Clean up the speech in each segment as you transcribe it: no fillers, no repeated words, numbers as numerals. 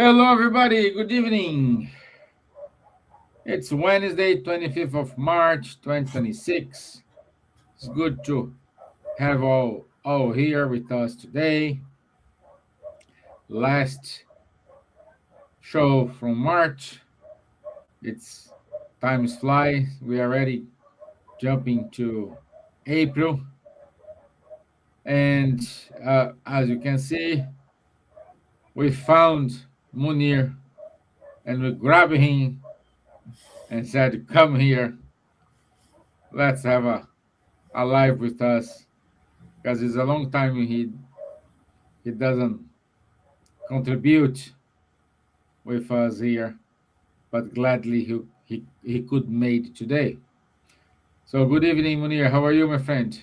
Hello, everybody. Good evening. It's Wednesday, 25th of March, 2026. It's good to have all here with us today. Last show from March. It's time is fly. We are already jumping to April. And as you can see, we found Munir and we grabbed him and said, "Come here. Let's have a live with us." Because it's a long time he doesn't contribute with us here, but gladly he could make today. So good evening, Munir. How are you, my friend?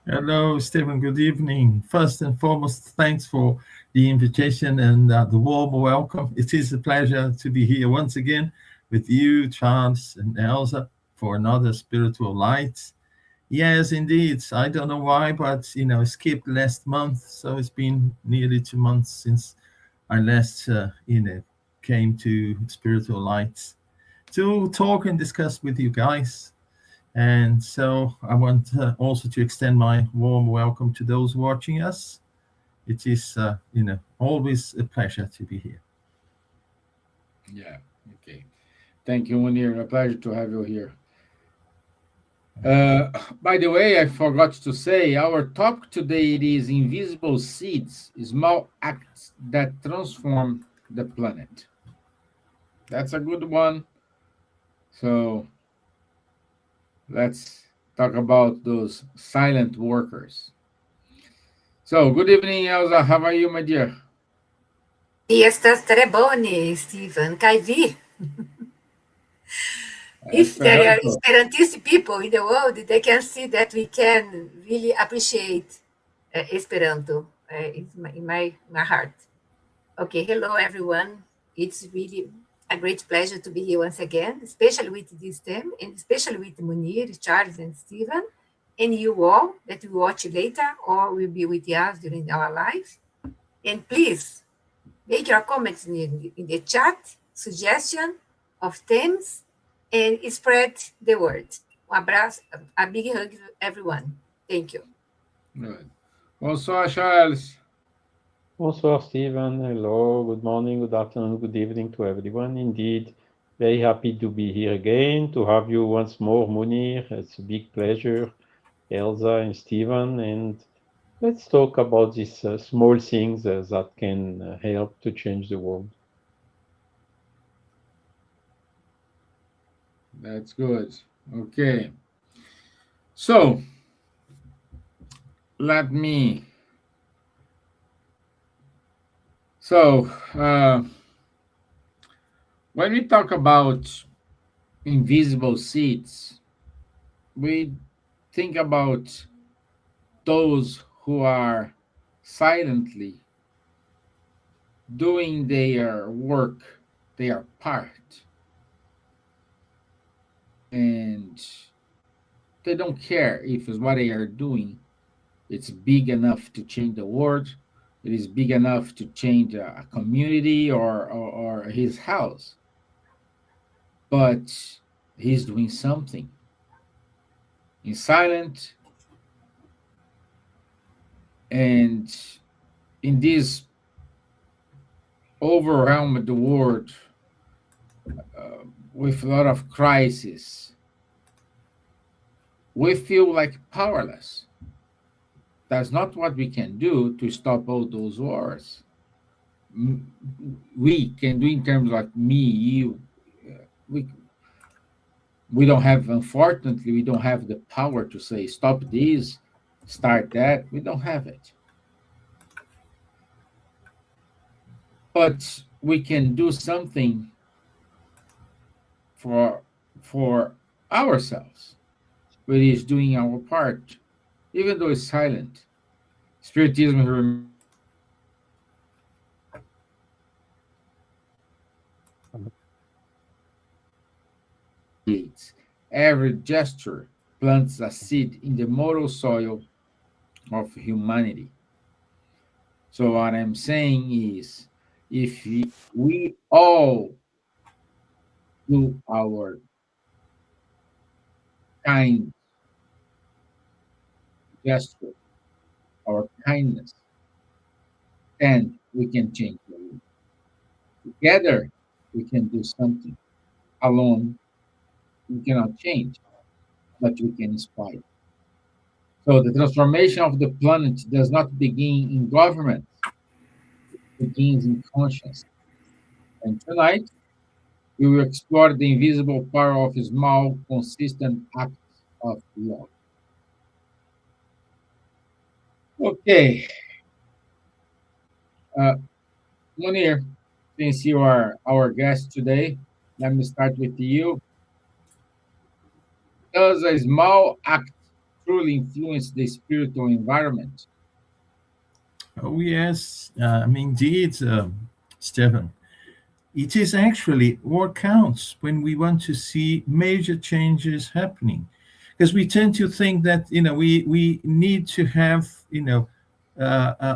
Hello, Stevan. Good evening. First and foremost, thanks for the invitation and the warm welcome. It is a pleasure to be here once again with you, Charles, and Elsa for another Spiritual Light. Yes, indeed. I don't know why, but I skipped last month, so it's been nearly 2 months since I last, came to Spiritual Lights to talk and discuss with you guys. And so I want also to extend my warm welcome to those watching us. It is, always a pleasure to be here. Yeah. Okay. Thank you, Munir. A pleasure to have you here. By the way, I forgot to say our topic today is invisible seeds, small acts that transform the planet. That's a good one. So let's talk about those silent workers. So, good evening, Elsa. How are you, my dear? Estas tre bone, Stevan. Kaj vi? If there are Esperanto. Esperantist people in the world, they can see that we can really appreciate Esperanto in my heart. Okay, hello everyone. It's really a great pleasure to be here once again, especially with this theme, and especially with Munir, Charles, and Stevan, and you all that will watch later or will be with us during our live. And please make your comments in the chat, suggestion of themes, and spread the word. Um abraço, a big hug to everyone. Thank you. Good. Bonsoir, Charles. Bonsoir, Steven. Hello, good morning, good afternoon, good evening to everyone. Indeed, very happy to be here again, to have you once more, Munir. It's a big pleasure, Elsa and Steven. And let's talk about these small things that can help to change the world. That's good. Okay. So, let me. So, when we talk about invisible seeds, we think about those who are silently doing their work, their part, and they don't care if it's what they are doing it's big enough to change the world, it is big enough to change a community or his house, but he's doing something in silent. And in this overwhelmed world with a lot of crisis, we feel like powerless. That's not what we can do to stop all those wars. We can do in terms like me, you. We we don't have, unfortunately, we don't have the power to say stop this, start that. We don't have it, but we can do something for for ourselves. It is doing our part, even though it's silent. Spiritism remains. Every gesture plants a seed in the moral soil of humanity. So what I'm saying is, if we all do our kind gesture, our kindness, then we can change the world. Together, we can do something. Alone, we cannot change, but we can inspire. So the transformation of the planet does not begin in government, it begins in conscience. And tonight, we will explore the invisible power of small, consistent acts of love. Okay, uh, Munir, since you are our guest today, let me start with you. Does a small act truly influence the spiritual environment? Oh, yes. Indeed, Stefan. It is actually what counts when we want to see major changes happening. Because we tend to think that, we need to have,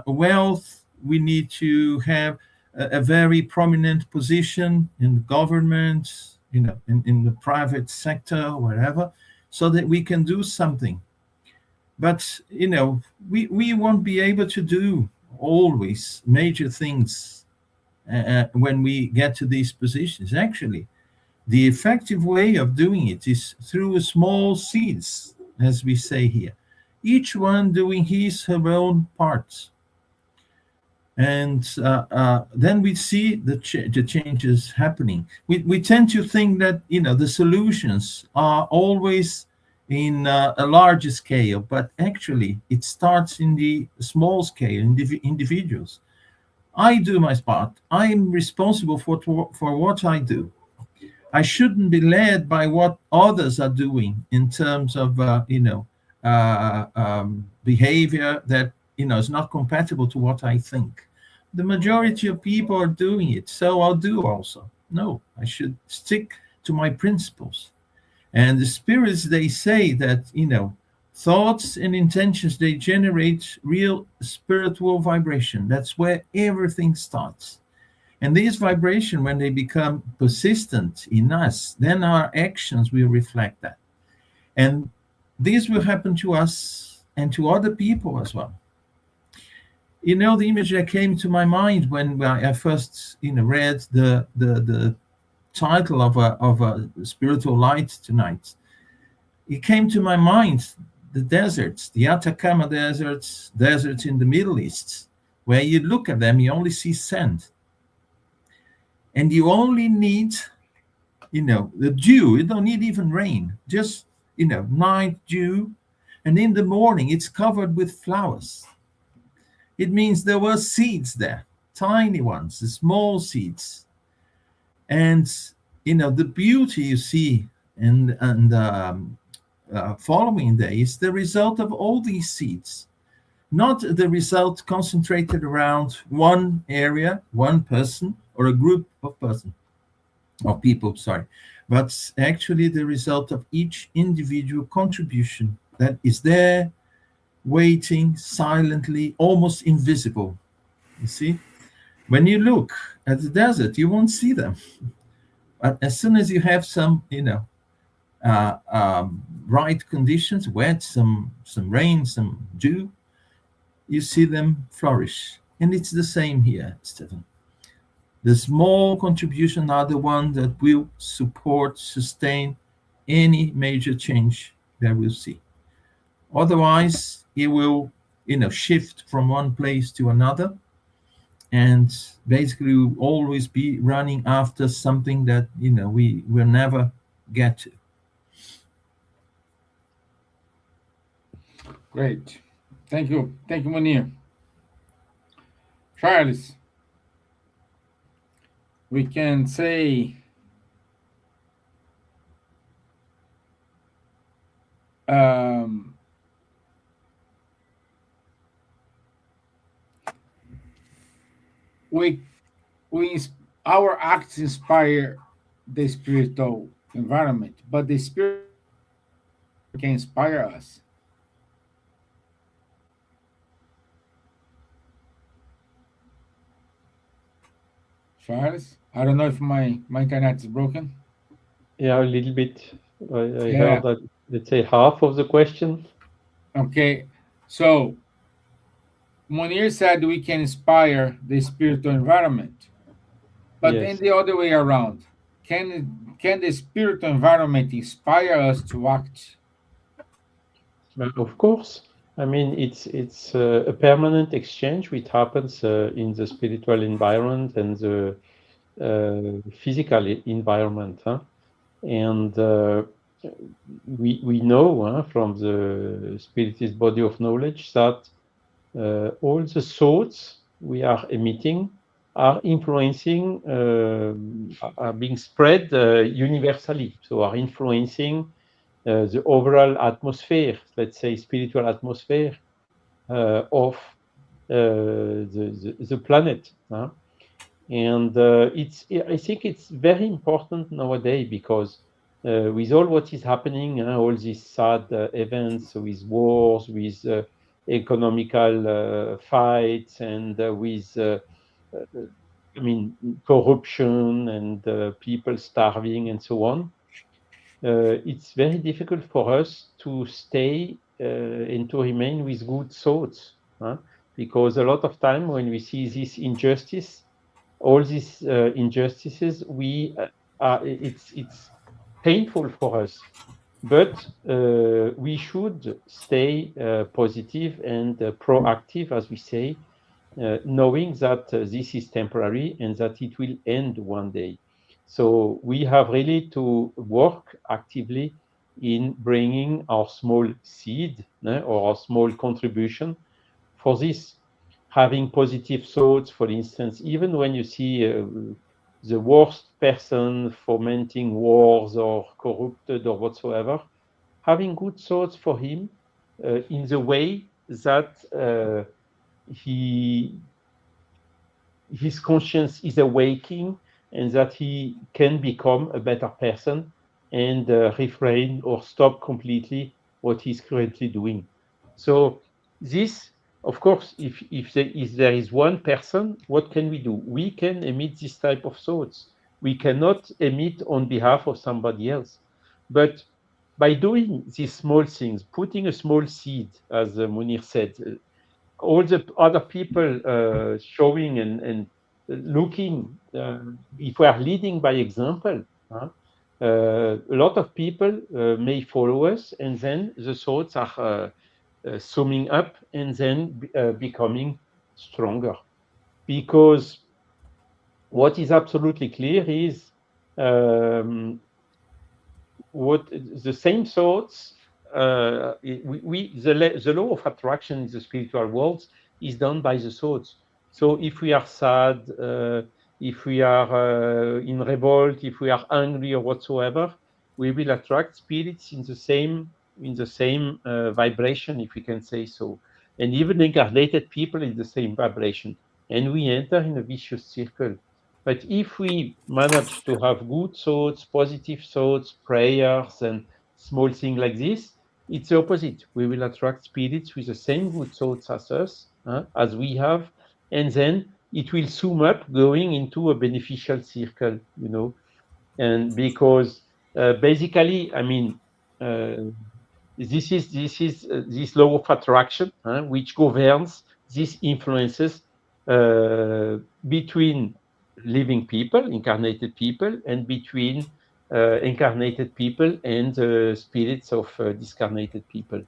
wealth, we need to have a very prominent position in the government, in the private sector, wherever, so that we can do something. But we won't be able to do always major things when we get to these positions. Actually, the effective way of doing it is through small seeds, as we say here, each one doing his her own part. And then we see the changes happening. We tend to think that the solutions are always in a larger scale, but actually it starts in the small scale, in the individuals. I do my part. I am responsible for what I do. I shouldn't be led by what others are doing in terms of behavior that is not compatible to what I think. The majority of people are doing it, so I'll do also. No, I should stick to my principles. And the spirits, they say that thoughts and intentions, they generate real spiritual vibration. That's where everything starts. And these vibrations, when they become persistent in us, then our actions will reflect that. And this will happen to us and to other people as well. The image that came to my mind when I first read the title of a spiritual light tonight, it came to my mind the deserts, the Atacama deserts in the Middle East, where you look at them, you only see sand. And you only need, the dew. You don't need even rain, just, night dew. And in the morning, it's covered with flowers. It means there were seeds there, tiny ones, the small seeds. And, the beauty you see and following day is the result of all these seeds, not the result concentrated around one area, one person, or a group of person or people, sorry, but actually the result of each individual contribution that is there, waiting silently, almost invisible. You see, when you look at the desert, you won't see them, but as soon as you have some, right conditions, wet, some rain, some dew, you see them flourish. And it's the same here, Stephen. The small contributions are the ones that will support, sustain any major change that we'll see. Otherwise, it will, shift from one place to another, and basically we'll always be running after something that we will never get to. Great. Thank you, Munir. Charles, we can say um, we our acts inspire the spiritual environment, but the spirit can inspire us. Charles, I don't know if my internet is broken. Yeah, a little bit. I Yeah. heard that, let's say, half of the question. Okay. So Munir said we can inspire the spiritual environment, but in Yes. the other way around, can the spiritual environment inspire us to act? Of course. I mean, it's a permanent exchange which happens in the spiritual environment and the physical environment, huh? And we know from the spiritist body of knowledge that all the thoughts we are emitting are influencing, are being spread universally, so are influencing the overall atmosphere, let's say spiritual atmosphere of the planet. Huh? And I think it's very important nowadays because with all what is happening, all these sad events with wars, with economical fights, and with I mean corruption and people starving and so on. It's very difficult for us to stay and to remain with good thoughts, huh? Because a lot of time when we see this injustice, all these injustices, it's painful for us, but we should stay positive and proactive, as we say, knowing that this is temporary and that it will end one day. So we have really to work actively in bringing our small seed or our small contribution for this, having positive thoughts, for instance, even when you see the worst person fomenting wars or corrupted or whatsoever, having good thoughts for him in the way that he his conscience is awaking and that he can become a better person and refrain or stop completely what he's currently doing. So this, of course, if there is one person, what can we do? We can emit this type of thoughts. We cannot emit on behalf of somebody else. But by doing these small things, putting a small seed, as Munir said, all the other people showing and looking, if we are leading by example, a lot of people may follow us, and then the thoughts are summing up and then becoming stronger. Because what is absolutely clear is um, what the same thoughts the law of attraction in the spiritual world is done by the thoughts. So if we are sad, if we are in revolt, if we are angry or whatsoever, we will attract spirits in the same vibration, if we can say so, and even incarnated people in the same vibration, and we enter in a vicious circle. But if we manage to have good thoughts, positive thoughts, prayers, and small things like this, it's the opposite. We will attract spirits with the same good thoughts as us, as we have, and then it will sum up going into a beneficial circle, And because basically, I mean, this law of attraction, which governs these influences between living people, incarnated people, and between incarnated people and spirits of discarnated people.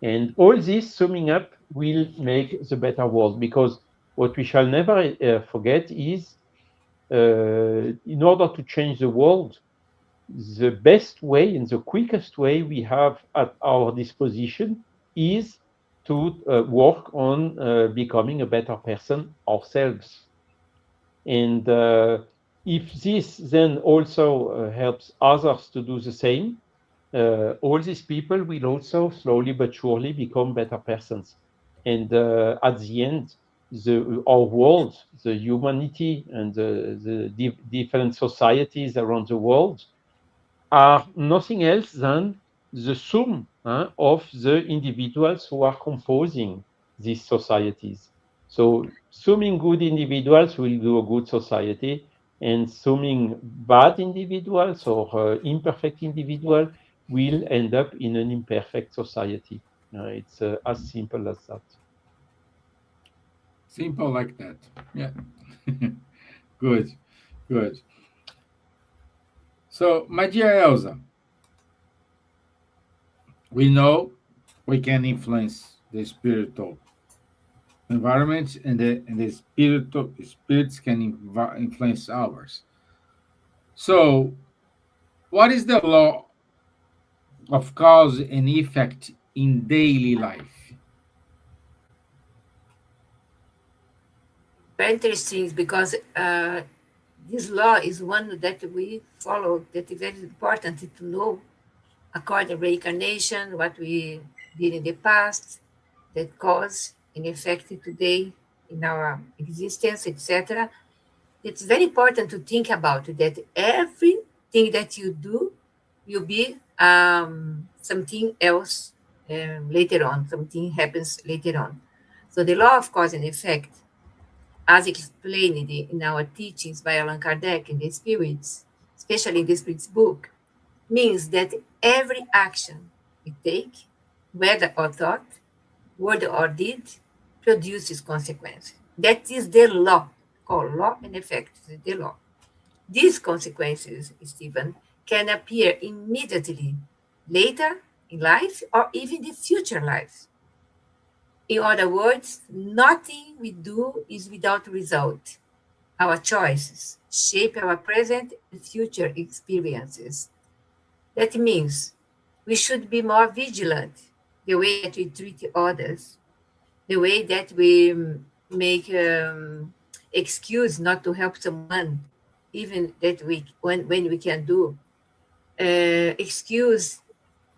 And all this summing up will make the better world, because what we shall never forget is in order to change the world, the best way and the quickest way we have at our disposition is to work on becoming a better person ourselves. And if this then also helps others to do the same, all these people will also slowly but surely become better persons. And at the end, our world, the humanity, and the different societies around the world are nothing else than the sum of the individuals who are composing these societies. So assuming good individuals will do a good society, and assuming bad individuals or imperfect individual will end up in an imperfect society. It's as simple as that. Simple like that. Yeah. Good. Good. So, my dear Elsa, we know we can influence the spiritual environment, and the spirits can influence ours. So, what is the law of cause and effect in daily life? Very interesting because this law is one that we follow, that is very important to know according to reincarnation, what we did in the past, that cause and effect today in our existence, etc. It's very important to think about that everything that you do will be something else later on, something happens later on. So the law of cause and effect, as explained in our teachings by Allan Kardec in the Spirits, especially in the Spirits book, means that every action we take, whether or thought, word or deed, produces consequence. That is the law, called law and effect, the law. These consequences, Stevan, can appear immediately later in life or even the future lives. In other words, nothing we do is without result. Our choices shape our present and future experiences. That means we should be more vigilant the way that we treat others, the way that we make excuse not to help someone, even that when we can do, excuse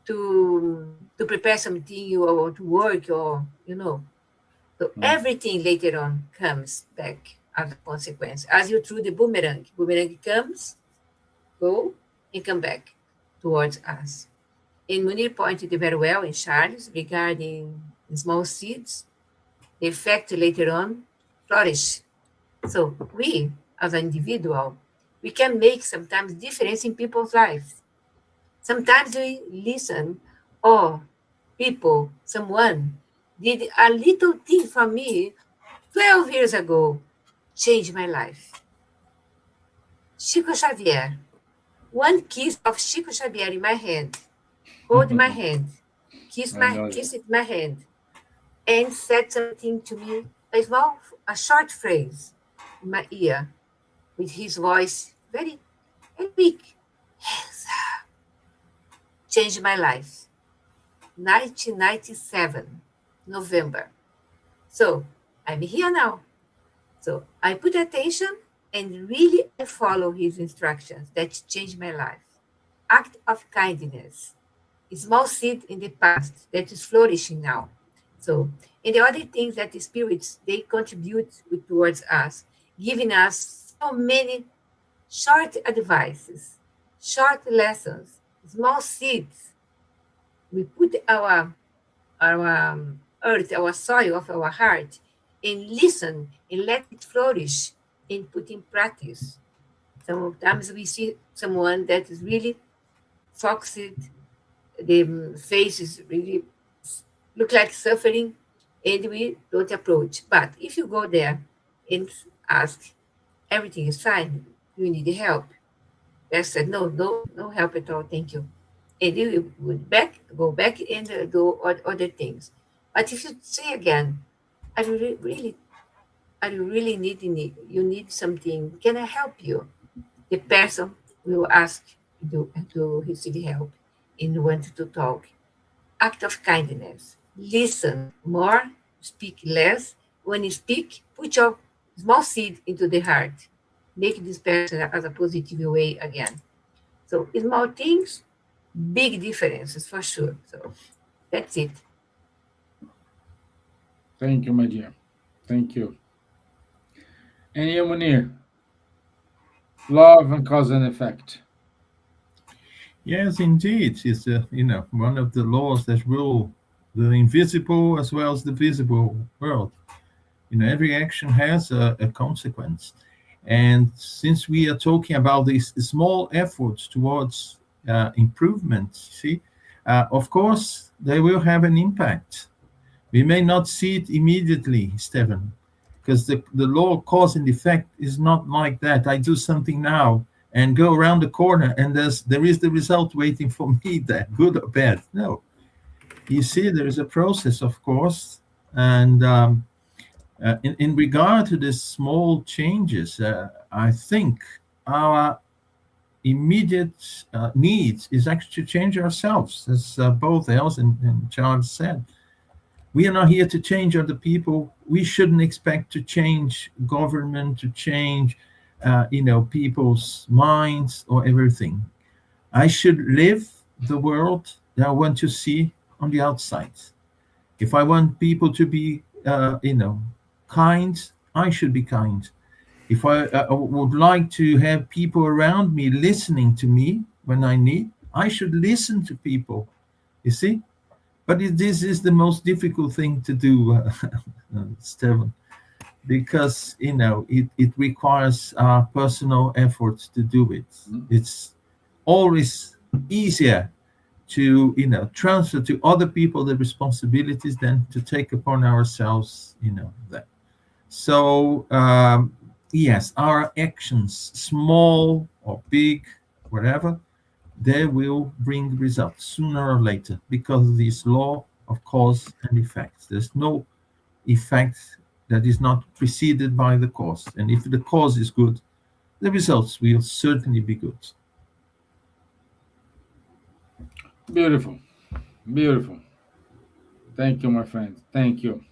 to prepare something or to work or So everything later on comes back as a consequence. As you threw the boomerang, boomerang comes, go, and come back towards us. And Munir pointed very well in Charles regarding small seeds, the effect later on flourish. So we, as an individual, we can make sometimes difference in people's lives. Sometimes we listen, or people, someone did a little thing for me 12 years ago, changed my life. Chico Xavier, one kiss of Chico Xavier in my hand, hold my hand, kissed my hand, and said something to me, a short phrase in my ear, with his voice very, very weak. Elsa, changed my life. 1997, November. So I'm here now. So I put attention and really I follow his instructions. That changed my life. Act of kindness. A small seed in the past that is flourishing now. So, and the other things that the spirits, they contribute towards us, giving us so many short advices, short lessons, small seeds. We put our earth, our soil of our heart, and listen and let it flourish and put in practice. Sometimes we see someone that is really focused, the face is really look like suffering, and we don't approach. But if you go there and ask, everything is fine, you need help. They said, no help at all, thank you. And you would go back and do other things. But if you say again, I really you need something, can I help you? The person will ask to receive help and want to talk. Act of kindness. Listen more, speak less. When you speak, put your small seed into the heart. Make this person as a positive way again. So small things, big differences for sure. So that's it. Thank you, my dear. Thank you. And you, Munir? Love and cause and effect. Yes, indeed. It's one of the laws that rule the invisible as well as the visible world. Every action has a consequence. And since we are talking about these small efforts towards improvement, see, of course, they will have an impact. We may not see it immediately, Stevan, because the law of cause and effect is not like that. I do something now and go around the corner and there is the result waiting for me there, good or bad. No. You see, there is a process, of course. And in regard to the small changes, I think our immediate need is actually to change ourselves, as both Elsa and Charles said. We are not here to change other people. We shouldn't expect to change government, to change, people's minds or everything. I should live the world that I want to see on the outside. If I want people to be, kind, I should be kind. If I would like to have people around me listening to me when I need, I should listen to people. You see? But this is the most difficult thing to do, Stevan, because it requires personal efforts to do it. It's always easier to transfer to other people the responsibilities than to take upon ourselves that. So yes, our actions, small or big, whatever, they will bring results sooner or later because of this law of cause and effect. There's no effect that is not preceded by the cause. And if the cause is good, the results will certainly be good. Beautiful. Beautiful. Thank you, my friend. Thank you.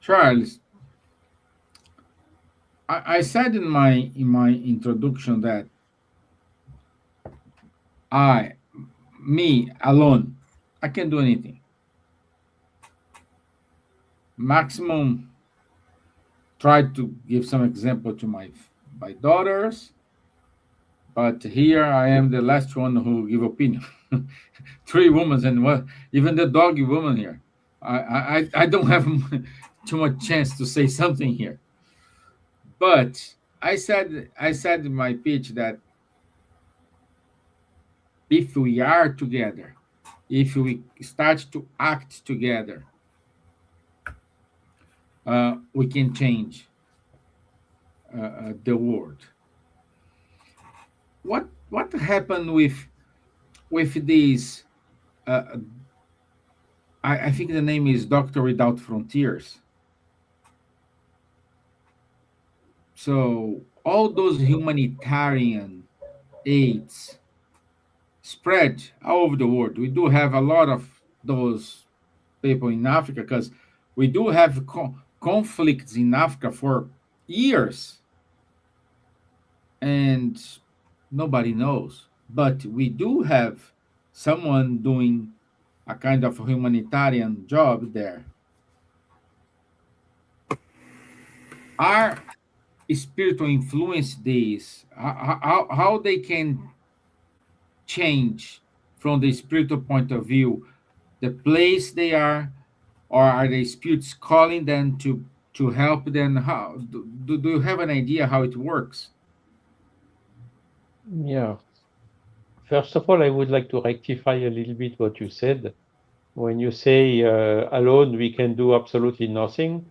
Charles, I said in my introduction that me alone, I can do anything. Maximum, try to give some example to my daughters, but here I am the last one who give opinion. Three women and what? Even the doggy woman here. I don't have too much chance to say something here. But I said in my pitch that if we are together, if we start to act together, we can change the world. What happened with these? Uh, I think the name is Doctor Without Frontiers. So all those humanitarian aids spread all over the world. We do have a lot of those people in Africa because we do have conflicts in Africa for years, and nobody knows. But we do have someone doing a kind of humanitarian job there. Our spiritual influence these, how they can change from the spiritual point of view the place they are, or are the spirits calling them to help them? How do you have an idea how it works? Yeah. First of all, I would like to rectify a little bit what you said. When you say alone we can do absolutely nothing,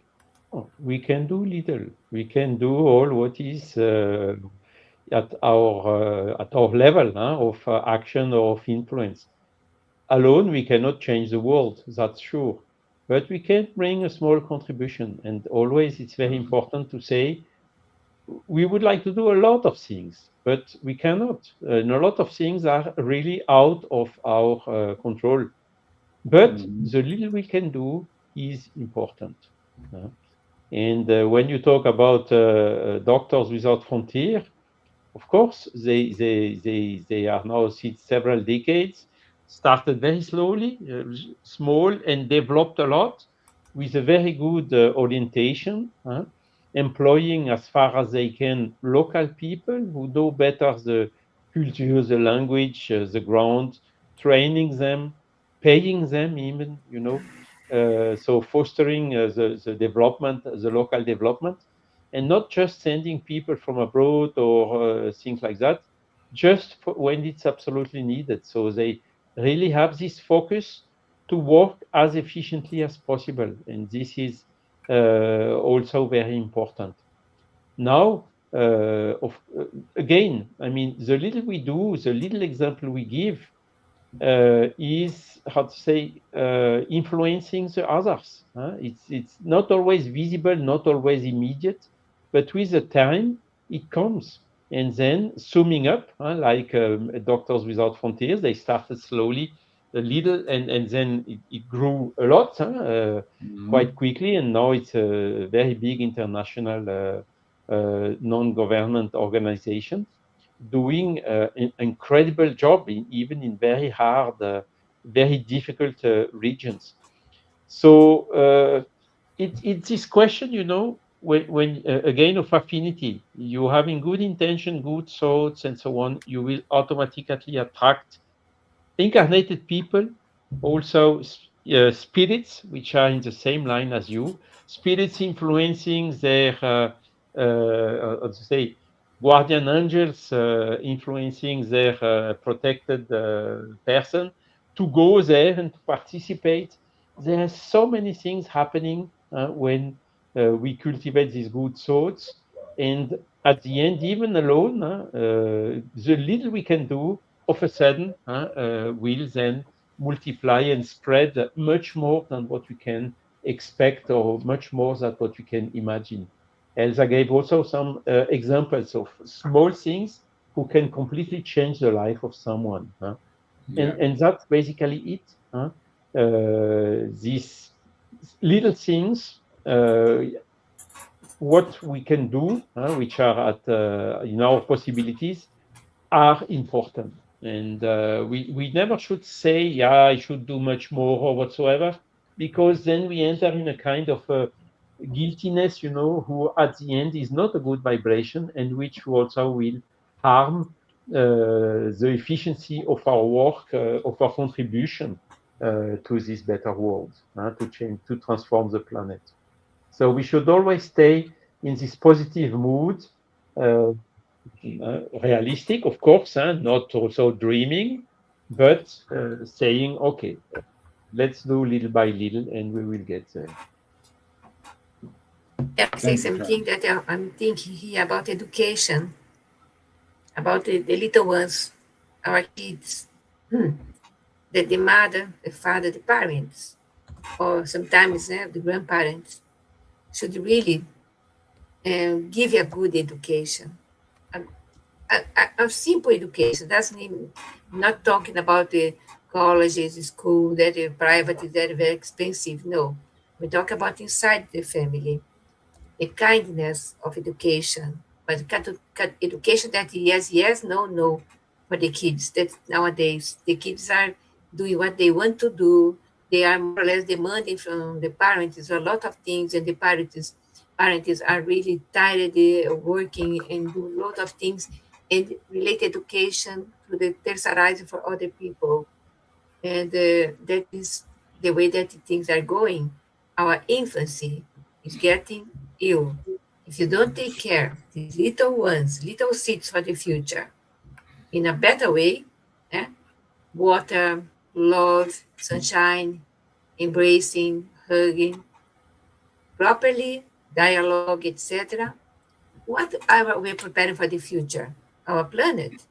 we can do little. We can do all what is at our level of action or of influence. Alone, we cannot change the world, that's sure. But we can bring a small contribution. And always it's very important to say we would like to do a lot of things, but we cannot. And a lot of things are really out of our control. But the little we can do is important. And when you talk about Doctors Without Frontier, of course, they are now since several decades, started very slowly, small, and developed a lot with a very good orientation, employing as far as they can local people who know better the culture, the language, the ground, training them. paying them even, so fostering the development, the local development, and not just sending people from abroad or things like that, just for when it's absolutely needed. So they really have this focus to work as efficiently as possible, and this is also very important. Now, again, I mean, the little we do, the little example we give is how to say influencing the others. It's not always visible, not always immediate, but with the time it comes. And then summing up, like Doctors Without Frontiers, they started slowly, a little, and then it grew a lot, quite quickly, and now it's a very big international non-government organization doing an incredible job even in very hard, very difficult regions. So it's this question, when again of affinity, you having good intention, good thoughts, and so on, you will automatically attract incarnated people, also spirits, which are in the same line as you, spirits influencing their, how to say, guardian angels, influencing their protected person to go there and to participate. There are so many things happening when we cultivate these good thoughts. And at the end, even alone, the little we can do of a sudden will then multiply and spread much more than what we can expect, or much more than what we can imagine. Elsa gave also some examples of small things who can completely change the life of someone. Yeah. And that's basically it. These little things, what we can do, which are at in our possibilities, are important. And we never should say, yeah, I should do much more or whatsoever, because then we enter in a kind of guiltiness, who at the end is not a good vibration, and which also will harm the efficiency of our work, of our contribution to this better world, to change, to transform the planet. So we should always stay in this positive mood, uh, realistic, of course, not also dreaming, but saying, okay, let's do little by little, and we will get there. Yeah, I say Thank you, something Charles. that I'm thinking here about education, about the little ones, our kids, that the mother, the father, the parents, or sometimes the grandparents should really give a good education. A, a simple education doesn't even, not talking about the colleges, school that are private, that are very expensive. No, we talk about inside the family, the kindness of education, but education that yes, yes, no, no, for the kids. That nowadays the kids are doing what they want to do. They are more or less demanding from the parents a lot of things, and the parents are really tired of working and do a lot of things and relate education to the tercerize for other people. And that is the way that things are going. Our infancy is getting ill. If you don't take care of these little ones, little seeds for the future, in a better way, eh? Water, love, sunshine, embracing, hugging, properly, dialogue, etc. What are we preparing for the future? Our planet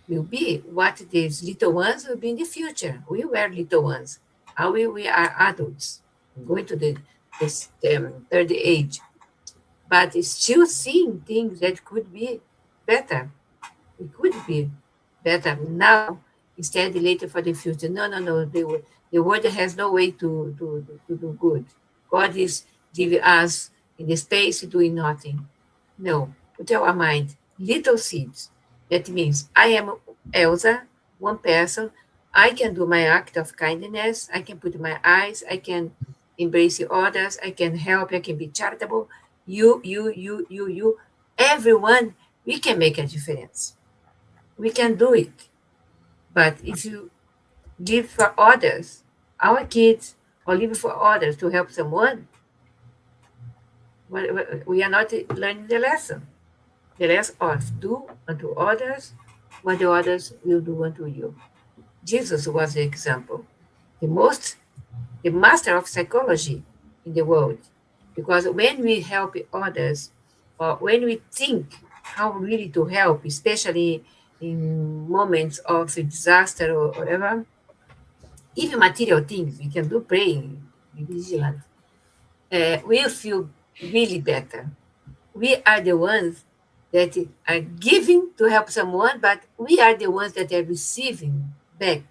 will be what these little ones will be in the future. We were little ones. How we are adults, going to this third age, but still seeing things that could be better. It could be better now instead later for the future. No, no, no. The world has no way to do good. God is giving us in the space doing nothing. No, put our mind, little seeds. That means I am Elsa, one person. I can do my act of kindness. I can put my eyes. I can embrace others. I can help. I can be charitable. You. Everyone, we can make a difference. We can do it. But if you give for others, our kids or live for others to help someone, we are not learning the lesson. The lesson of do unto others what the others will do unto you. Jesus was the example, the most, the master of psychology in the world. Because when we help others, or when we think how really to help, especially in moments of disaster or whatever, even material things, we can do praying, be vigilant, we'll feel really better. We are the ones that are giving to help someone, but we are the ones that are receiving back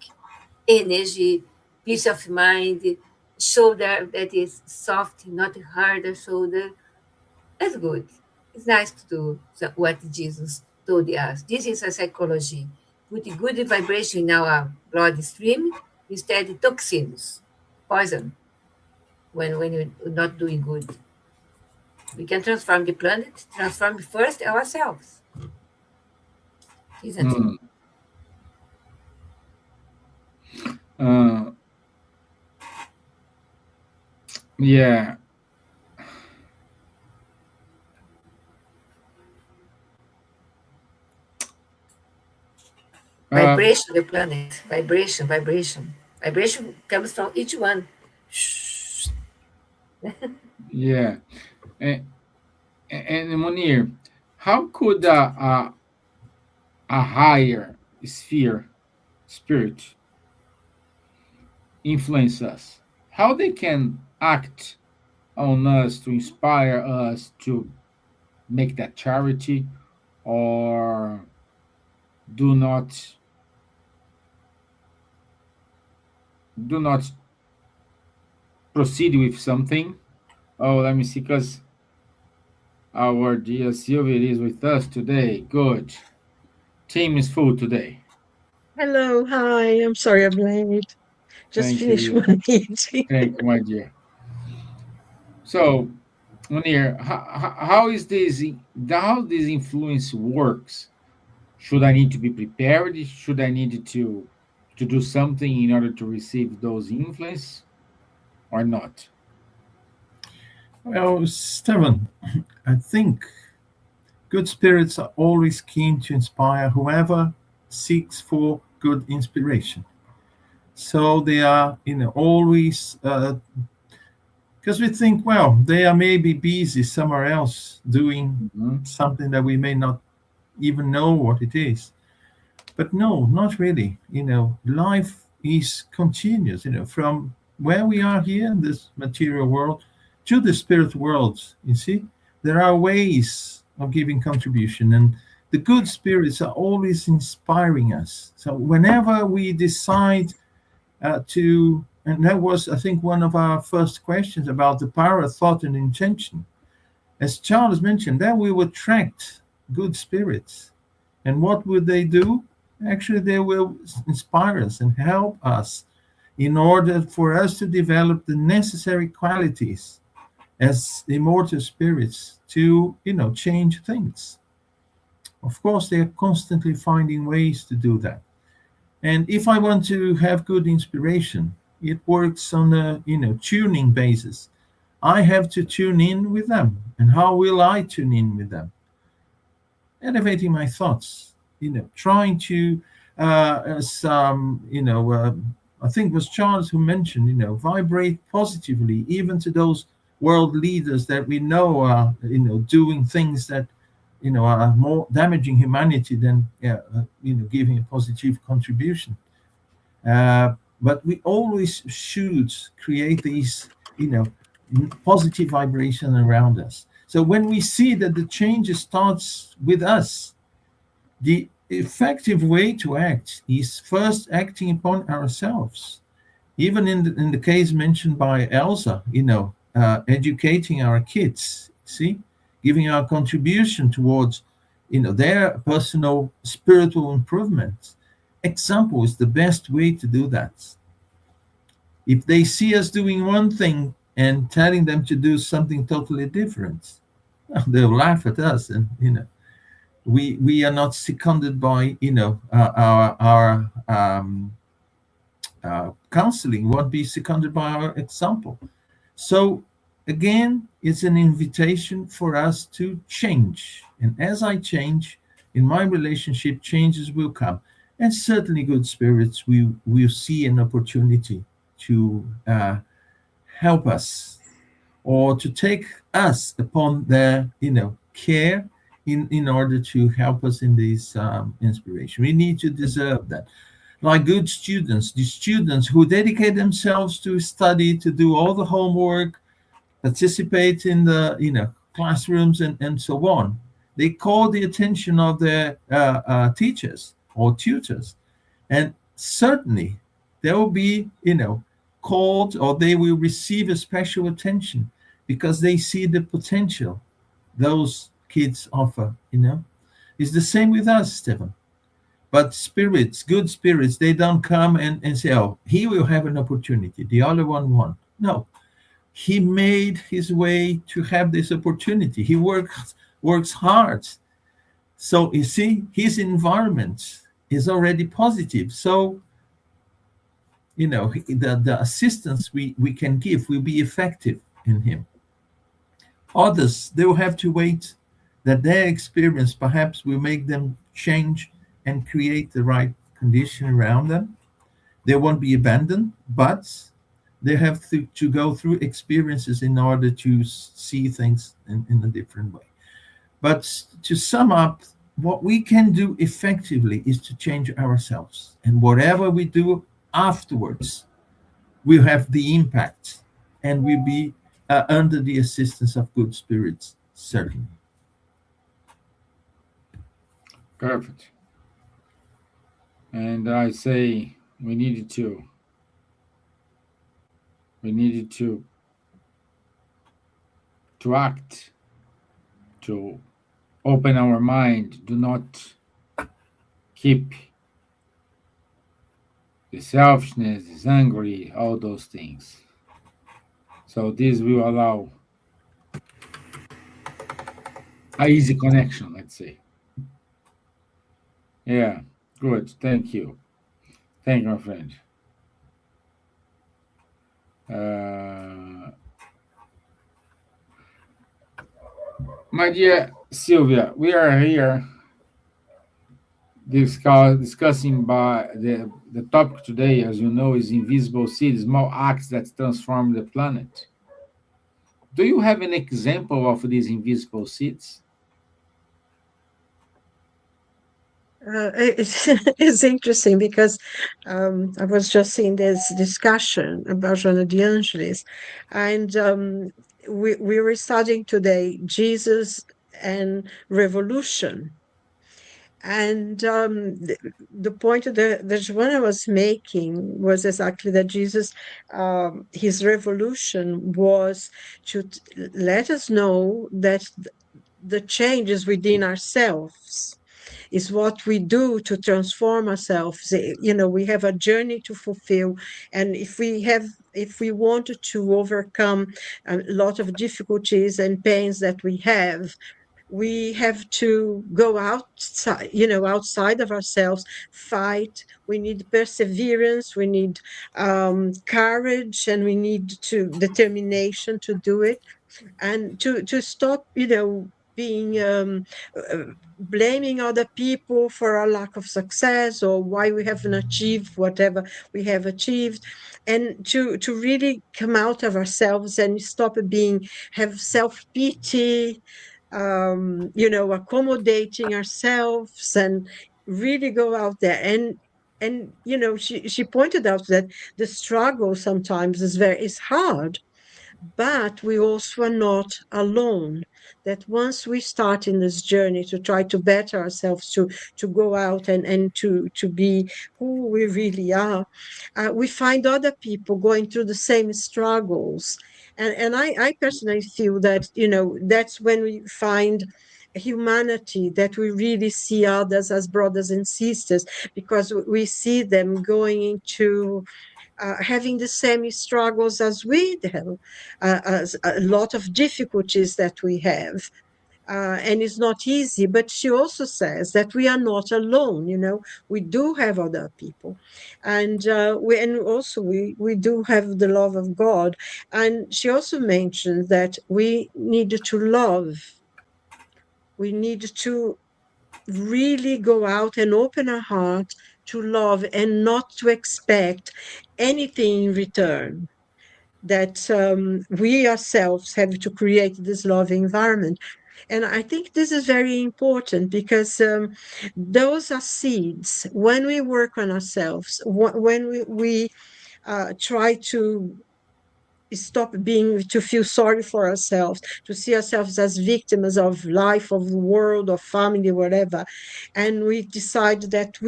energy, peace of mind, shoulder that is soft, not harder shoulder. That's good. It's nice to do what Jesus told us. This is a psychology. Put good vibration in our bloodstream instead of toxins, poison, when you're not doing good. We can transform the planet, transform first ourselves, isn't it? Mm. Uh, yeah. Uh, Vibration, the planet, vibration, vibration. Vibration comes from each one. Shh. yeah. And, and Munir, how could a higher sphere spirit influence us? How they can act on us to inspire us to make that charity, or do not do not proceed with something? Oh, let me see, because our dear Silvia is with us today. Good. Team is full today. Hello, hi. I'm sorry I'm late. Just Thank finished you. my meeting. Thank you, my dear. So, Munir, how is this? How this influence works? Should I need to be prepared? Should I need to do something in order to receive those influence or not? Well, Stevan, I think good spirits are always keen to inspire whoever seeks for good inspiration. So they are, always, because we think, well, they are maybe busy somewhere else doing Mhm. something that we may not even know what it is. But no, not really. Life is continuous, from where we are here in this material world to the spirit world. You see, there are ways of giving contribution, and the good spirits are always inspiring us. So whenever we decide and that was, I think, one of our first questions about the power of thought and intention. As Charles mentioned, that we will attract good spirits. And what would they do? Actually, they will inspire us and help us in order for us to develop the necessary qualities as immortal spirits to, change things. Of course, they are constantly finding ways to do that. And if I want to have good inspiration, it works on a, tuning basis. I have to tune in with them. And how will I tune in with them? Elevating my thoughts, trying to, as I think it was Charles who mentioned, vibrate positively, even to those world leaders that we know are, doing things that, are more damaging humanity than, giving a positive contribution. But we always should create these, positive vibration around us. So when we see that the change starts with us, the effective way to act is first acting upon ourselves. Even in the case mentioned by Elsa, educating our kids, see, giving our contribution towards, their personal spiritual improvement. Example is the best way to do that. If they see us doing one thing and telling them to do something totally different, they'll laugh at us, and we are not seconded by our counseling won't be seconded by our example. So again, it's an invitation for us to change. And as I change in my relationship, changes will come. And certainly, good spirits, we will see an opportunity to help us or to take us upon their, care in order to help us in this inspiration. We need to deserve that. Like good students, the students who dedicate themselves to study, to do all the homework, participate in the classrooms and so on. They call the attention of their teachers or tutors, and certainly they will be called, or they will receive a special attention because they see the potential those kids offer. It's the same with us, Stevan. But spirits, good spirits, they don't come and say, oh, he will have an opportunity, the other one won't. No, he made his way to have this opportunity. He works hard. So you see, his environment is already positive. So, the assistance we can give will be effective in him. Others, they will have to wait that their experience perhaps will make them change and create the right condition around them. They won't be abandoned, but they have to go through experiences in order to see things in a different way. But to sum up, what we can do effectively is to change ourselves. And whatever we do afterwards will have the impact and will be under the assistance of good spirits, certainly. Perfect. And I say we needed to act, to open our mind, do not keep the selfishness, the angry, all those things. So this will allow a easy connection, let's say. Yeah, good. Thank you. Thank you, my friend. My dear Silvia, we are here discussing by the topic today, as you know, is invisible seeds, small acts that transform the planet. Do you have an example of these invisible seeds? It's interesting because I was just in this discussion about Joana de Angelis, and we were studying today Jesus and revolution. And the point that Joana was making was exactly that Jesus, his revolution was to let us know that the changes within ourselves is what we do to transform ourselves. We have a journey to fulfill, and if we wanted to overcome a lot of difficulties and pains that we have to go outside of ourselves, fight. We need perseverance, we need courage, and we need determination to do it, and to stop being blaming other people for our lack of success or why we haven't achieved whatever we have achieved, and to really come out of ourselves and stop have self-pity, accommodating ourselves, and really go out there. And she pointed out that the struggle sometimes is hard, but we also are not alone. That once we start in this journey to try to better ourselves, to go out and to be who we really are, we find other people going through the same struggles. And I personally feel that, that's when we find humanity, that we really see others as brothers and sisters, because we see them going into having the same struggles as we do, as a lot of difficulties that we have. and it's not easy, but she also says that we are not alone. We do have other people, and we do have the love of God. And she also mentioned that we need to love. We need to really go out and open our heart to love and not to expect anything in return. That we ourselves have to create this love environment. And I think this is very important because those are seeds. When we work on ourselves, when we try to stop being to feel sorry for ourselves, to see ourselves as victims of life, of the world, of family, whatever, and we decide that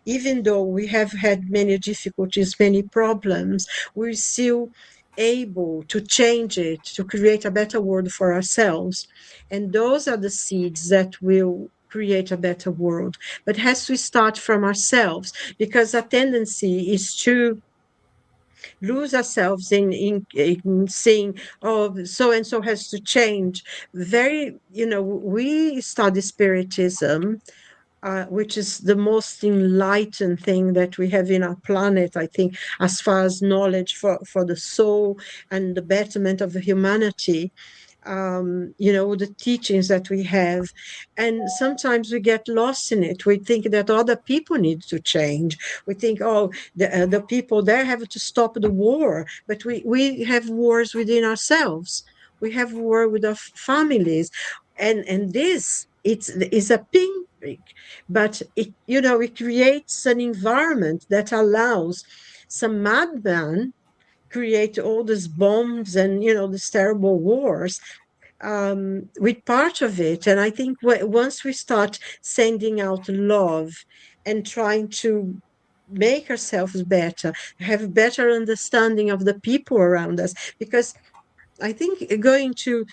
even though we have had many difficulties, many problems, we're still able to change it, to create a better world for ourselves. And those are the seeds that will create a better world. But it has to start from ourselves, because a tendency is to lose ourselves in saying, oh, so and so has to change. We study Spiritism, which is the most enlightened thing that we have in our planet, I think, as far as knowledge for the soul and the betterment of humanity. The teachings that we have. And sometimes we get lost in it. We think that other people need to change. We think, oh, the people there have to stop the war. But we have wars within ourselves. We have war with our families. And this, it's a pinprick, but it creates an environment that allows some madman create all these bombs and these terrible wars with part of it. And I think once we start sending out love and trying to make ourselves better, have a better understanding of the people around us, because I think going to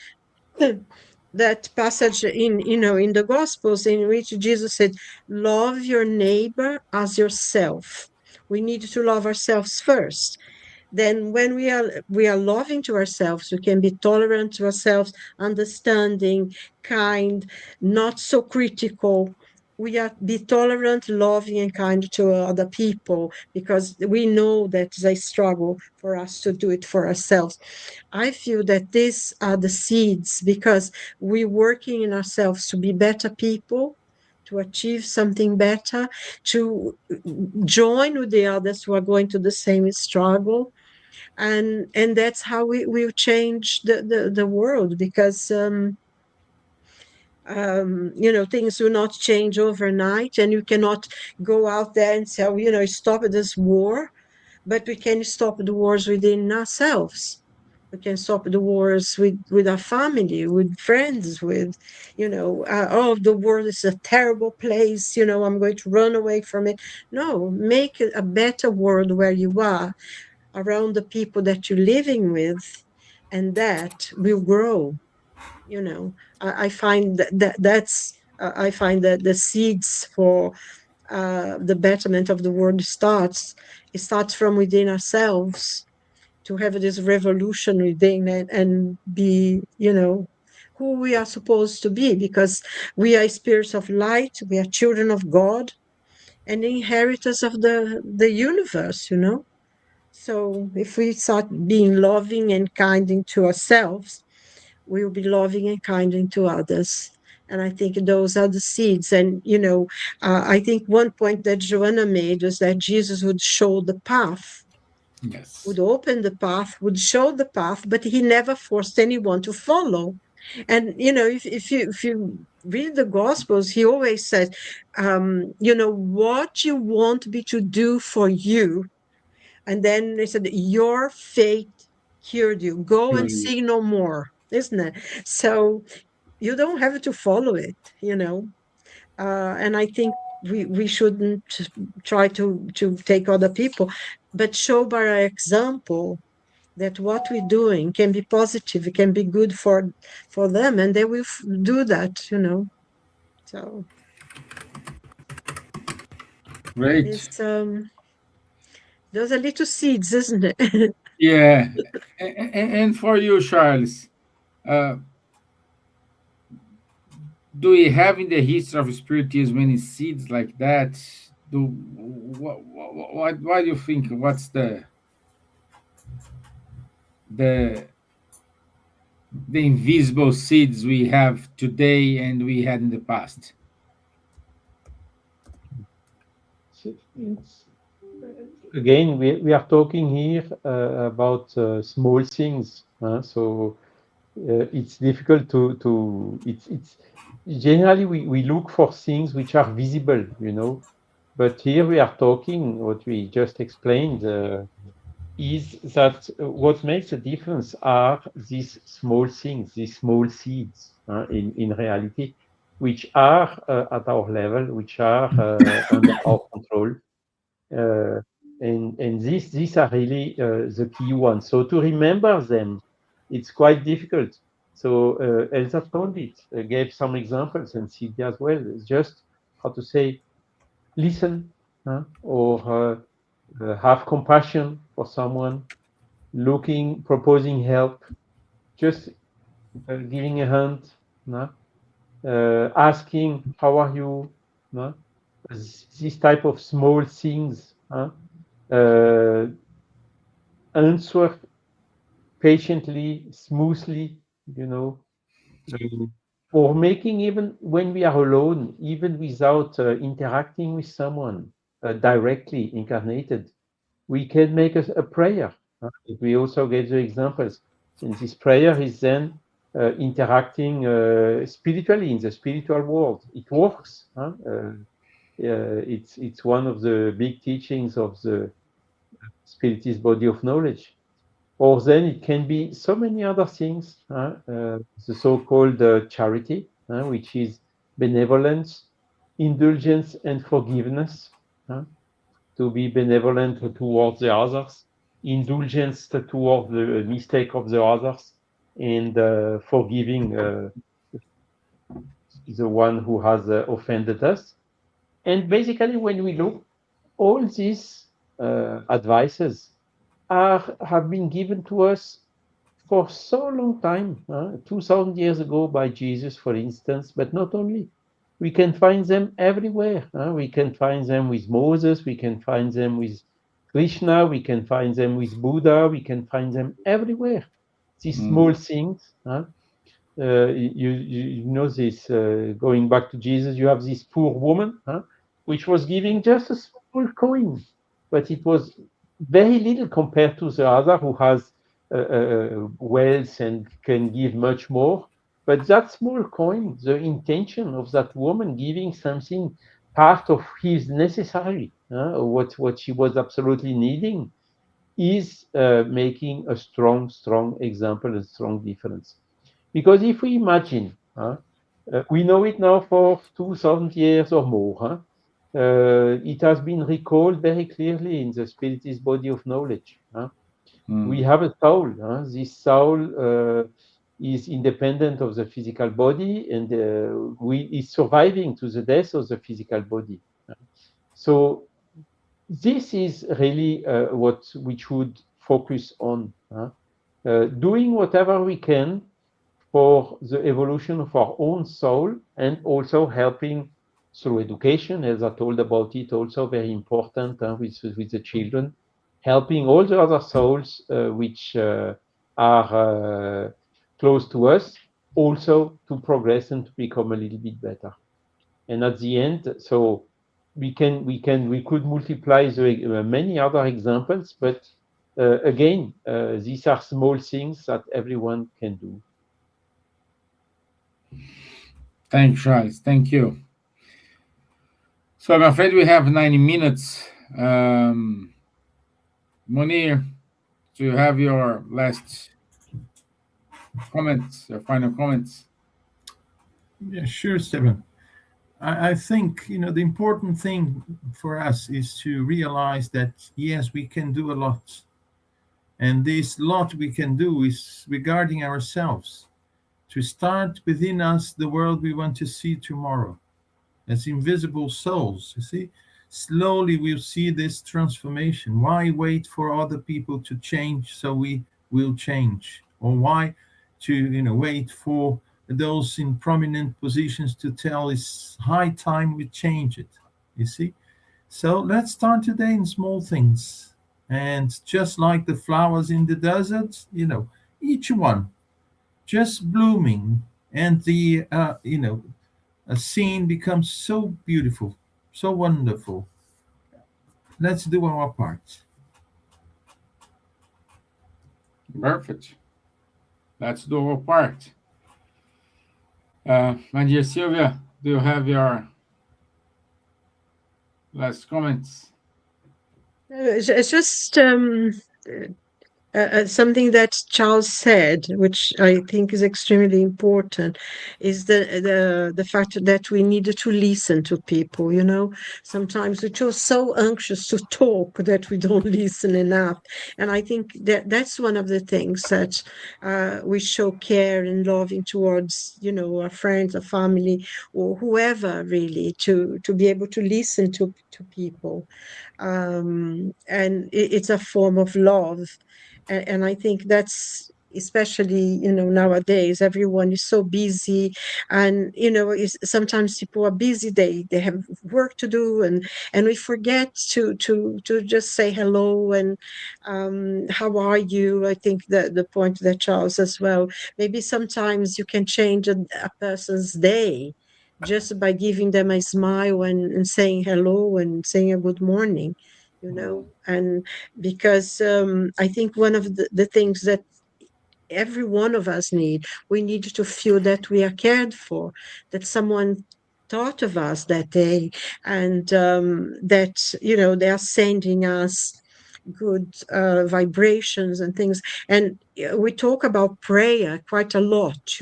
that passage in the Gospels in which Jesus said, "Love your neighbor as yourself." We need to love ourselves first. Then when we are loving to ourselves, we can be tolerant to ourselves, understanding, kind, not so critical. We are be tolerant, loving, and kind to other people, because we know that they struggle for us to do it for ourselves. I feel that these are the seeds, because we're working in ourselves to be better people, to achieve something better, to join with the others who are going to the same struggle. And that's how we will change the world, because things will not change overnight, and you cannot go out there and say, stop this war. But we can stop the wars within ourselves. We can stop the wars with our family, with friends, with oh, the world is a terrible place, I'm going to run away from it. No, make it a better world where you are, around the people that you're living with, and that will grow. I find I find that the seeds for the betterment of the world it starts from within ourselves, to have this revolution within, and be who we are supposed to be, because we are spirits of light, we are children of God, and inheritors of the universe. So if we start being loving and kind to ourselves, we will be loving and kind to others. And I think those are the seeds. And, I think one point that Joanna made was that Jesus would show the path, Yes. would open the path, would show the path, but he never forced anyone to follow. And, if you read the Gospels, he always said, what you want me to do for you. And then they said, your faith cured you. Go and Surely. sin no more, isn't it? So you don't have to follow it. And I think we shouldn't try to take other people, but show by our example that what we're doing can be positive, it can be good for them, and they will do that. So Great. it's those are little seeds, isn't it? Yeah. And for you, Charles, uh, do we have in the history of spiritism many seeds like that? What do you think? What's the the invisible seeds we have today and we had in the past? It's, again, we are talking here about small things. So it's difficult it's generally we look for things which are visible, but here we are talking, what we just explained, is that what makes a difference are these small things, these small seeds, in reality, which are at our level, which are under our control. Uh, and these are really the key ones. So to remember them, it's quite difficult. So Elsa told it, gave some examples, and Silvia as well. It's just how to say, listen, or have compassion for someone, proposing help, just giving a hand, asking, how are you? No? This type of small things. Answer patiently, smoothly, or making, even when we are alone, even without interacting with someone directly incarnated, we can make a prayer. We also gave the examples. And this prayer is then interacting spiritually in the spiritual world. It works. It's one of the big teachings of the Spiritist body of knowledge. Or then it can be so many other things, the so-called charity, which is benevolence, indulgence, and forgiveness. To be benevolent towards the others, indulgence toward the mistake of the others, and forgiving the one who has offended us. And basically, when we look, all these advices have been given to us for so long time, 2000 years ago by Jesus, for instance, but not only. We can find them everywhere. We can find them with Moses, we can find them with Krishna, we can find them with Buddha, we can find them everywhere. These small things. You know this, going back to Jesus, you have this poor woman, which was giving just a small coin, but it was very little compared to the other who has wealth and can give much more. But that small coin, the intention of that woman giving something, part of his necessary, what she was absolutely needing, is making a strong example, a strong difference. Because if we imagine, we know it now for 2000 years or more, it has been recalled very clearly in the Spiritist body of knowledge. We have a soul. This soul is independent of the physical body, and is surviving to the death of the physical body. So this is really what we should focus on, doing whatever we can for the evolution of our own soul, and also helping through education, as I told about it, also very important with the children, helping all the other souls which are close to us, also to progress and to become a little bit better. And at the end, so we could multiply many other examples, but again, these are small things that everyone can do. Thanks, Charles. Thank you. So I'm afraid we have 90 minutes. Munir, do you have your last comments, your final comments? Yeah, sure, Stevan. I think, the important thing for us is to realize that, yes, we can do a lot. And this lot we can do is regarding ourselves, to start within us the world we want to see tomorrow as invisible souls. You see, slowly we'll see this transformation. Why wait for other people to change so we will change? Or why to wait for those in prominent positions to tell it's high time we change it. You see? So let's start today in small things. And just like the flowers in the desert, each one just blooming, and the a scene becomes so beautiful, so wonderful. Let's do our part. Perfect. Let's do our part. My dear Silvia, do you have your last comments? It's just something that Charles said, which I think is extremely important, is the fact that we need to listen to people. Sometimes we're just so anxious to talk that we don't listen enough, and I think that that's one of the things that we show care and loving towards, our friends, our family, or whoever, really, to be able to listen to people, and it's a form of love. And I think that's especially, nowadays everyone is so busy, and sometimes people are busy, they have work to do, and we forget to just say hello, and how are you. I think that the point that Charles as well, maybe sometimes you can change a person's day just by giving them a smile, and saying hello and saying a good morning, and because I think one of the things that every one of us we need to feel that we are cared for, that someone thought of us that day, and that they are sending us good vibrations and things. And we talk about prayer quite a lot,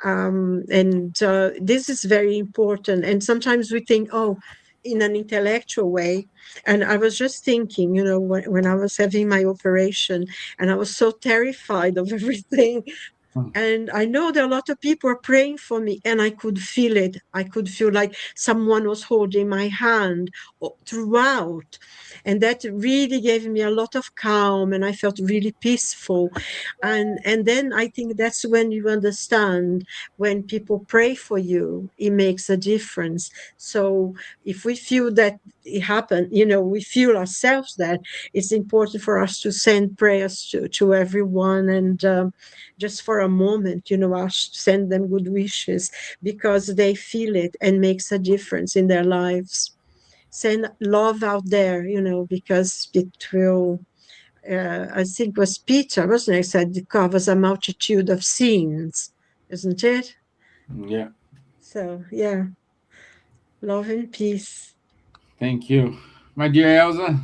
and this is very important. And sometimes we think, oh, in an intellectual way. And I was just thinking, when I was having my operation, and I was so terrified of everything, Hmm. and I know that a lot of people are praying for me, and I could feel it. I could feel like someone was holding my hand throughout. And that really gave me a lot of calm, and I felt really peaceful. And then I think that's when you understand, when people pray for you, it makes a difference. So if we feel that it happened, we feel ourselves that it's important for us to send prayers to everyone, and just for a moment, I'll send them good wishes, because they feel it and makes a difference in their lives. Send love out there, because it will, I think it was Peter, wasn't it, said it covers a multitude of sins, isn't it? Yeah. So, yeah, love and peace. Thank you. My dear Elsa,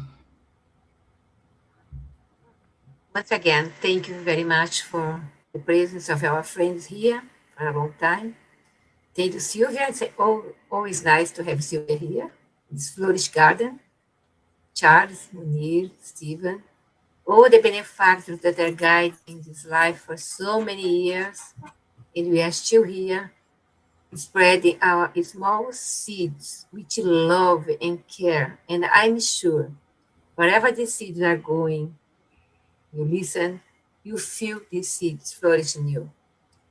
Once again, thank you very much for the presence of our friends here for a long time. Thank you, Silvia. It's always nice to have Silvia here. It's Flourish Garden, Charles, Munir, Stevan, all the benefactors that are guiding this life for so many years, and we are still here, spreading our small seeds with love and care. And I'm sure wherever the seeds are going, you listen, you feel these seeds flourish in you.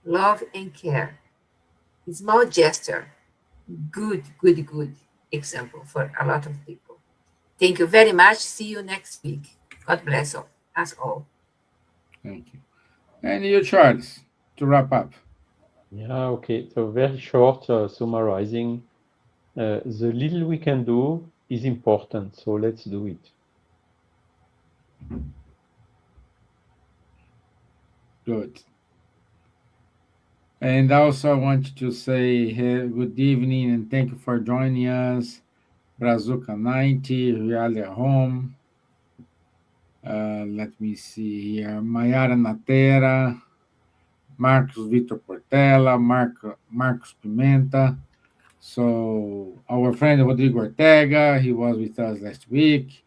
Love and care. Small gesture, good, good, good example for a lot of people. Thank you very much. See you next week. God bless us all. thank you. And you, Charles, to wrap up. Yeah, okay. So very short summarizing. The little we can do is important, so let's do it. Good. And also, I want to say good evening and thank you for joining us. Brazuca 90, Reale Home. Let me see here. Mayara Natera, Marcos Vitor Portela, Marcos Pimenta. So, our friend Rodrigo Ortega, he was with us last week.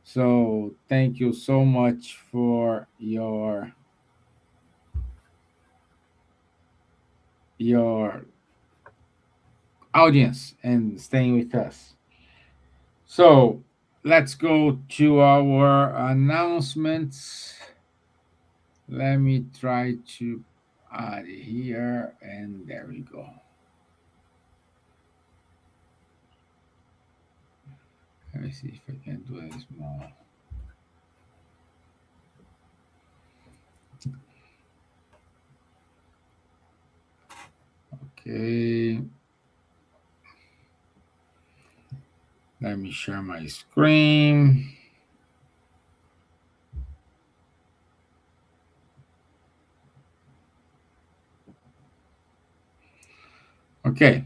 So, thank you so much for your audience and staying with us. So let's go to our announcements. Let me try to Out here, and there we go. Let me see if I can do it small. Okay. Let me share my screen. Okay.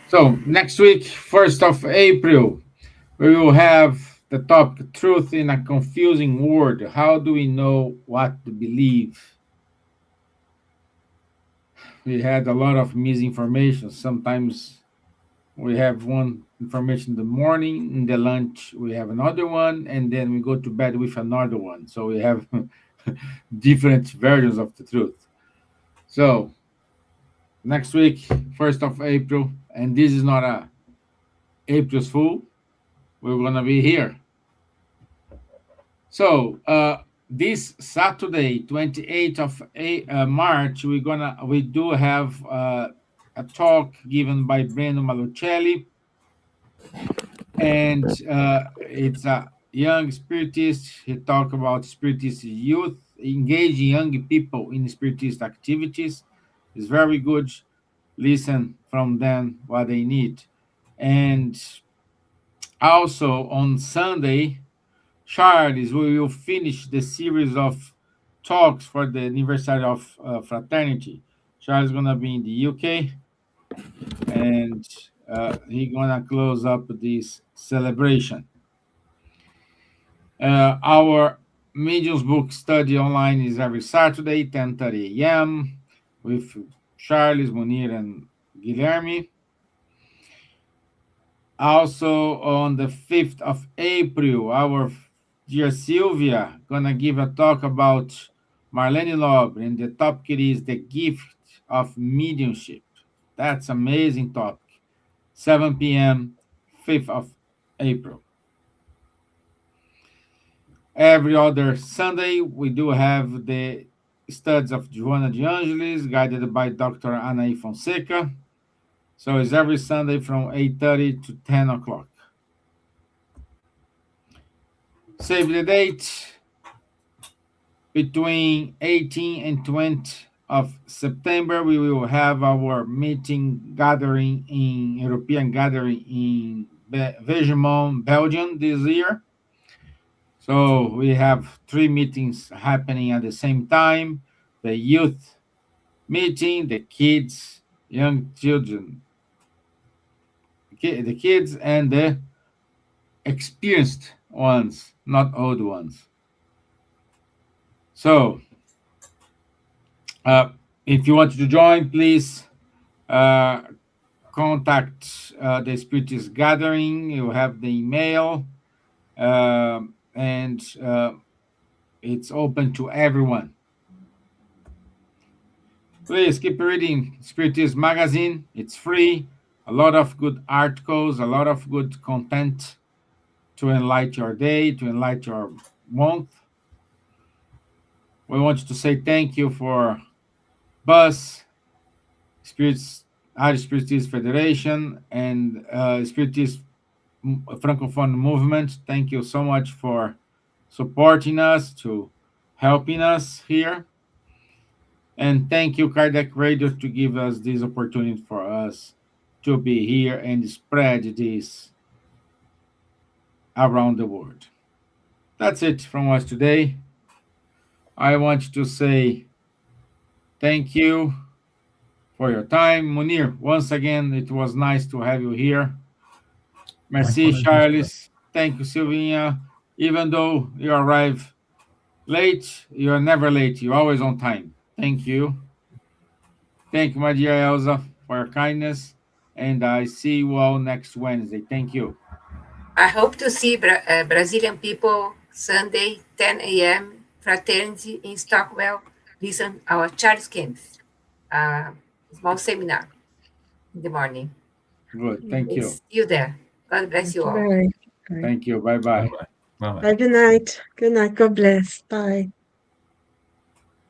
So next week, 1st of April, we will have the topic Truth in a Confusing World. How do we know what to believe? We had a lot of misinformation. Sometimes we have one information in the morning, in the lunch we have another one, and then we go to bed with another one. So we have different versions of the truth. So next week, 1st of April, and this is not a April's Fool. We're gonna be here. So this Saturday, 28th of March, we do have a talk given by Breno Malucelli, and it's a young spiritist. He talk about spiritist youth, engaging young people in spiritist activities. It's very good. Listen from them what they need. And also on Sunday, Charles, we will finish the series of talks for the anniversary of fraternity. Charles is gonna be in the UK, and he gonna close up this celebration. Our mediums book study online is every Saturday, 10:30 a.m. with Charles, Munir, and Guilherme. Also on the 5th of April, our dear Silvia gonna give a talk about Marlene Loeb, and the topic is the gift of mediumship. That's amazing topic. 7 p.m., 5th of April. Every other Sunday, we do have the studies of Joana de Angelis, guided by Dr. Anaí Fonseca. So it's every Sunday from 8:30 to 10 o'clock. Save the date, between 18 and 20 of September, we will have our European gathering in Vegemont, Belgium this year. So we have 3 meetings happening at the same time: the youth meeting, the kids, young children, the kids, and the experienced ones, not old ones. So if you want to join, please contact the Spiritist Gathering. You have the email, and it's open to everyone. Please keep reading Spiritist Magazine. It's free. A lot of good articles, a lot of good content to enlighten your day, to enlighten your month. We want to say thank you for BUS, Irish Spiritist Federation, and Spiritist Francophone Movement. Thank you so much for supporting us, to helping us here. And thank you, Kardec Radio, to give us this opportunity for us to be here and spread this around the world. That's it from us today. I want to say thank you for your time. Munir, once again, it was nice to have you here. Merci, Charles. Thank you, Silvia. Even though you arrive late, you are never late. You're always on time. Thank you. Thank you, my dear Elsa, for your kindness. And I see you all next Wednesday. Thank you. I hope to see Brazilian people Sunday, 10 a.m. Fraternity in Stockwell. Listen our Charles Kempf small seminar in the morning. Good. Thank you. See you there. God bless you all. Bye. Thank you. Bye-bye. Bye-bye. Bye bye. Bye. Good night. Good night. God bless. Bye.